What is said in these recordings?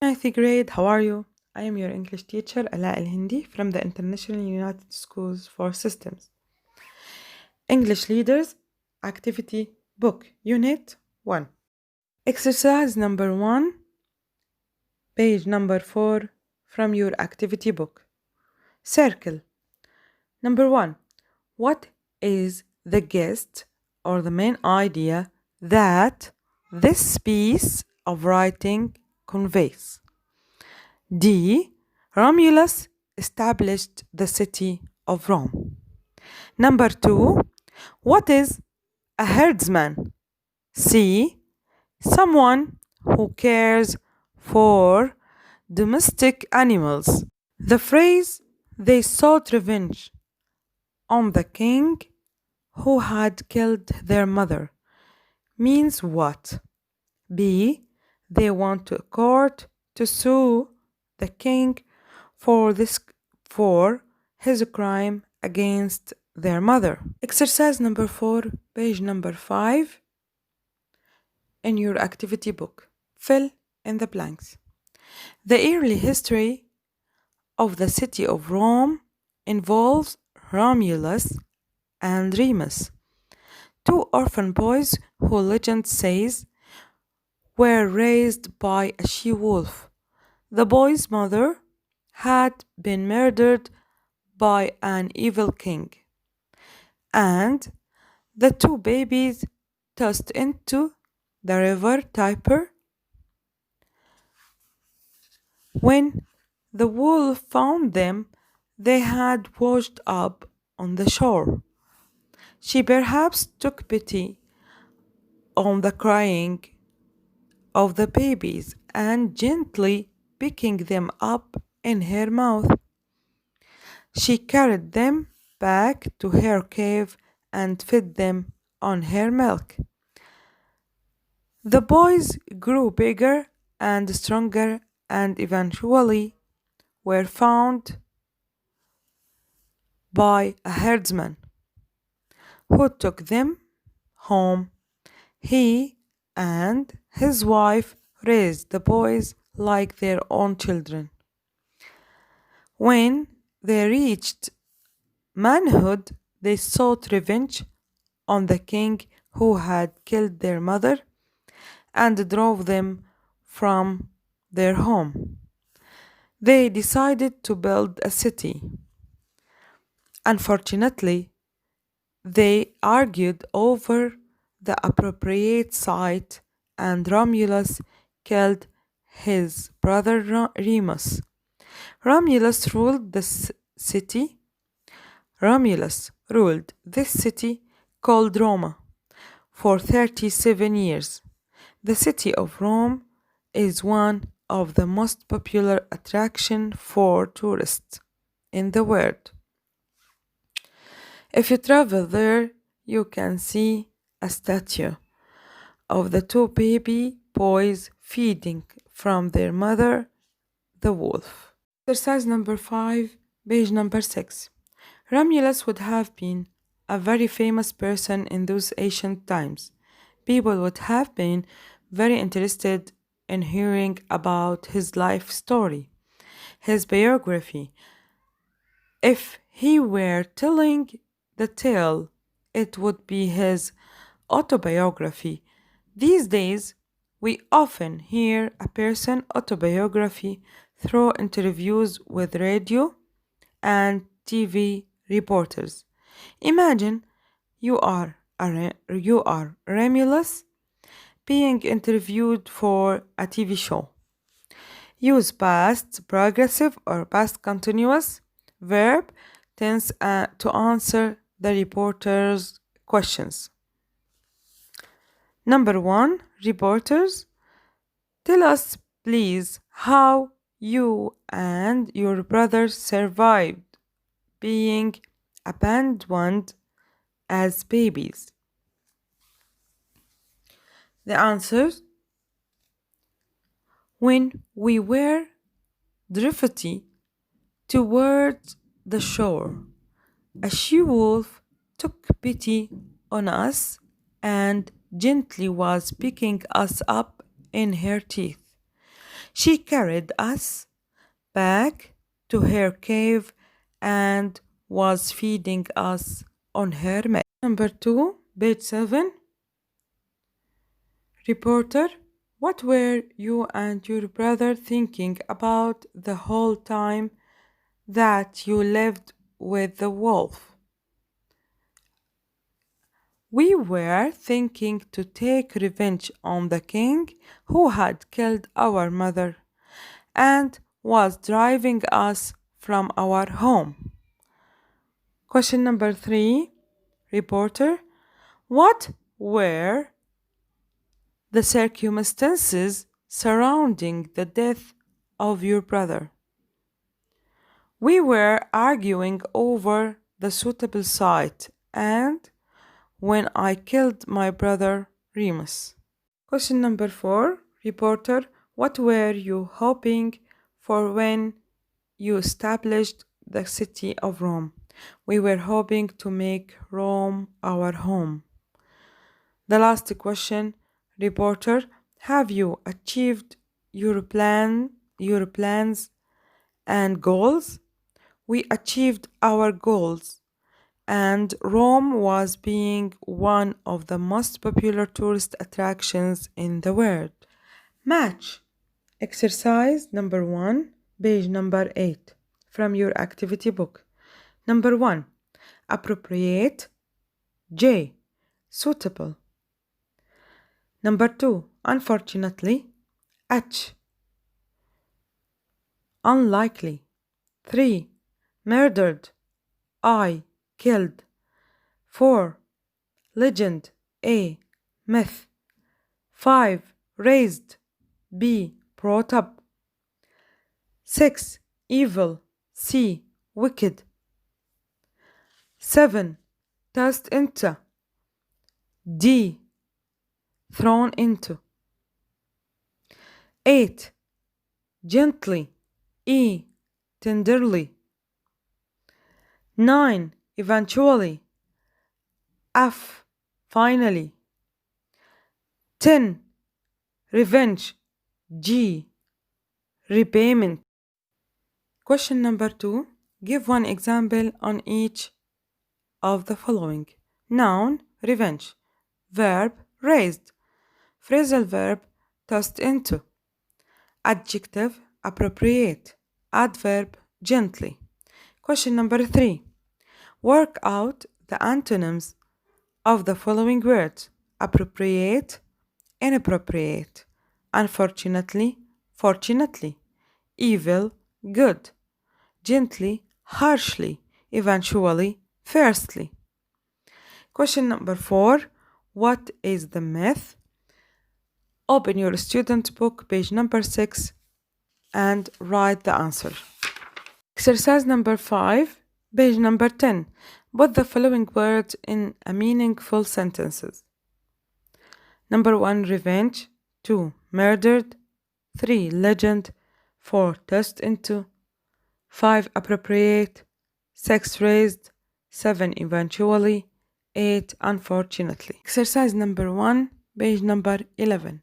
Ninth grade, how are you? I am your English teacher, Ala El Hindi, from the International United Schools for Systems. English Leaders Activity Book, Unit 1. Exercise number 1, page number 4 from your activity book. Circle. Number 1. What is the gist or the main idea that this piece of writing conveys? D. Romulus established the city of Rome. Number 2. What is a herdsman? C. Someone who cares for domestic animals. The phrase they sought revenge on the king who had killed their mother means what? B. They went to court to sue the king for his crime against their mother. Exercise number 4, page number 5 in your activity book. Fill in the blanks. The early history of the city of Rome involves Romulus and Remus, two orphan boys who legend says were raised by a she-wolf. The boy's mother had been murdered by an evil king, and the two babies tossed into the river Tiber. When the wolf found them, they had washed up on the shore. She perhaps took pity on the crying of the babies and gently picking them up in her mouth, she carried them back to her cave and fed them on her milk. The boys grew bigger and stronger and eventually were found by a herdsman who took them home. He and his wife raised the boys like their own children. When they reached manhood, they sought revenge on the king who had killed their mother and drove them from their home. They decided to build a city. Unfortunately, they argued over the appropriate site, and Romulus killed his brother Remus. Romulus ruled this city called Roma for 37 years. The city of Rome is one of the most popular attractions for tourists in the world. If you travel there, you can see a statue of the two baby boys feeding from their mother, the wolf. Exercise number 5, page number 6. Romulus would have been a very famous person in those ancient times. People would have been very interested in hearing about his life story, his biography. If he were telling the tale, it would be his autobiography. These days, we often hear a person's autobiography through interviews with radio and TV reporters. Imagine you are Romulus being interviewed for a TV show. Use past progressive or past continuous verb tense to answer the reporter's questions. Number 1, reporters, tell us please how you and your brother survived being abandoned as babies. The answers: when we were drifting towards the shore, a she-wolf took pity on us and gently was picking us up in her teeth. She carried us back to her cave and was feeding us on her mat. Number 2, page 7. Reporter, what were you and your brother thinking about the whole time that you lived with the wolf? We were thinking to take revenge on the king who had killed our mother and was driving us from our home. Question number 3. Reporter, what were the circumstances surrounding the death of your brother? We were arguing over the suitable site and when I killed my brother Remus. Question number 4. Reporter, what were you hoping for when you established the city of Rome? We were hoping to make Rome our home. The last question, reporter, have you achieved your plans and goals? We achieved our goals, and Rome was being one of the most popular tourist attractions in the world. Match. Exercise number 1, page number 8 from your activity book. Number 1, appropriate. J, suitable. Number 2, unfortunately. H, unlikely. 3, murdered. I, killed. 4, legend. A, myth. 5, raised. B, brought up. 6, evil. C, wicked. 7, tossed into. D, thrown into. 8, gently. E, tenderly. 9, eventually. F, finally. 10, revenge. G, repayment. Question number 2. Give one example on each of the following. Noun, revenge. Verb, raised. Phrasal verb, tossed into. Adjective, appropriate. Adverb, gently. Question number 3. Work out the antonyms of the following words. Appropriate, inappropriate. Unfortunately, fortunately. Evil, good. Gently, harshly. Eventually, firstly. Question number 4. What is the myth? Open your student book, page number 6, and write the answer. Exercise number 5, page number 10. Put the following words in a meaningful sentences. Number 1, revenge. 2, murdered. 3, legend. 4, tossed into. 5, appropriate. 6, raised. 7, eventually. 8, unfortunately. Exercise number 1, page number 11.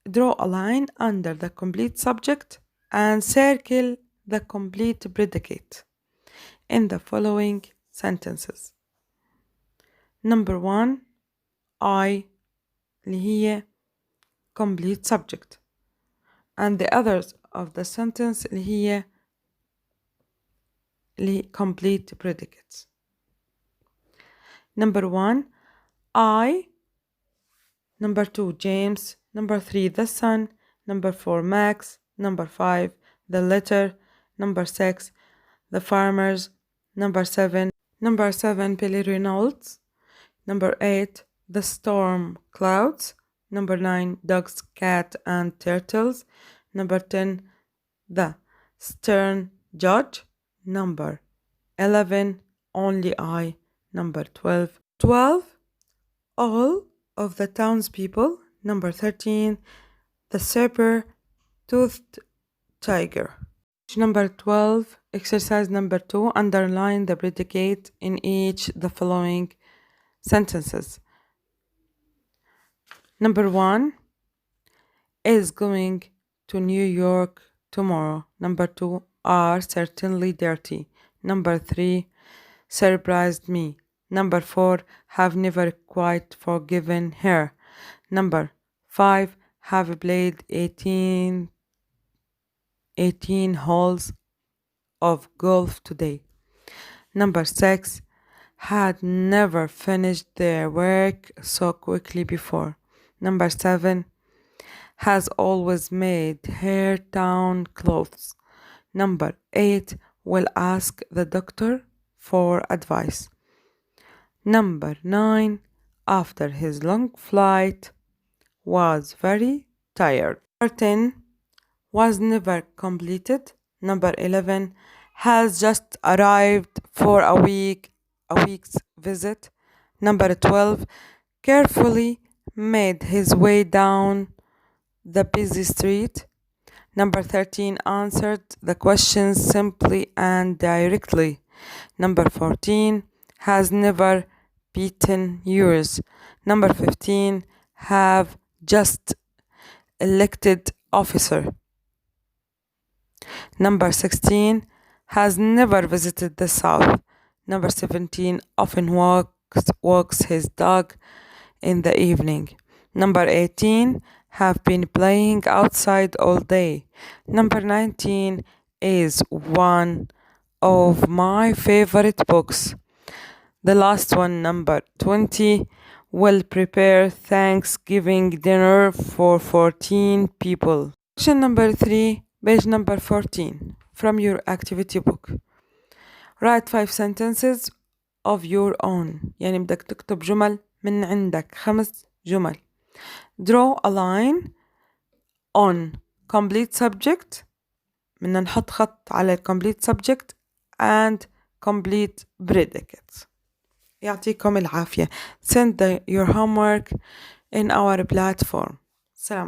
Draw a line under the complete subject and circle the complete predicate in the following sentences. Number 1, I اللي هي complete subject, and the others of the sentence اللي هي complete predicates. Number 1, I. Number 2, James. Number 3, the sun. Number 4, Max. Number 5, the letter. Number 6, the farmers. Number 7, Billy Reynolds. Number 8, the storm clouds. Number 9, dogs, cat, and turtles. Number 10, the stern judge. Number 11, only I. Number 12, all of the townspeople. Number 13, the saber-toothed tiger. Number 12, exercise number 2, underline the predicate in each the following sentences. Number 1, is going to New York tomorrow. Number 2, are certainly dirty. Number 3, surprised me. Number 4, have never quite forgiven her. Number 5, have played 18 holes of golf today. Number 6, had never finished their work so quickly before. Number 7, has always made hair down clothes. Number 8, will ask the doctor for advice. Number 9, after his long flight, was very tired. Number 10, was never completed. Number 11, has just arrived for a week's visit. Number 12, carefully made his way down the busy street. Number 13, answered the questions simply and directly. Number 14, has never beaten yours. Number 15, have just elected officer. Number 16, has never visited the South. Number 17, often walks his dog in the evening. Number 18, have been playing outside all day. Number 19, is one of my favorite books. The last one, number 20, will prepare Thanksgiving dinner for 14 people. Question number 3, page number 14, from your activity book. Write 5 sentences of your own. يعني بدك تكتب جمل من عندك، 5 جمل. Draw a line on complete subject. بدنا نحط خط على complete subject and complete predicate. يعطيكم العافية. Send your homework in our platform. سلام.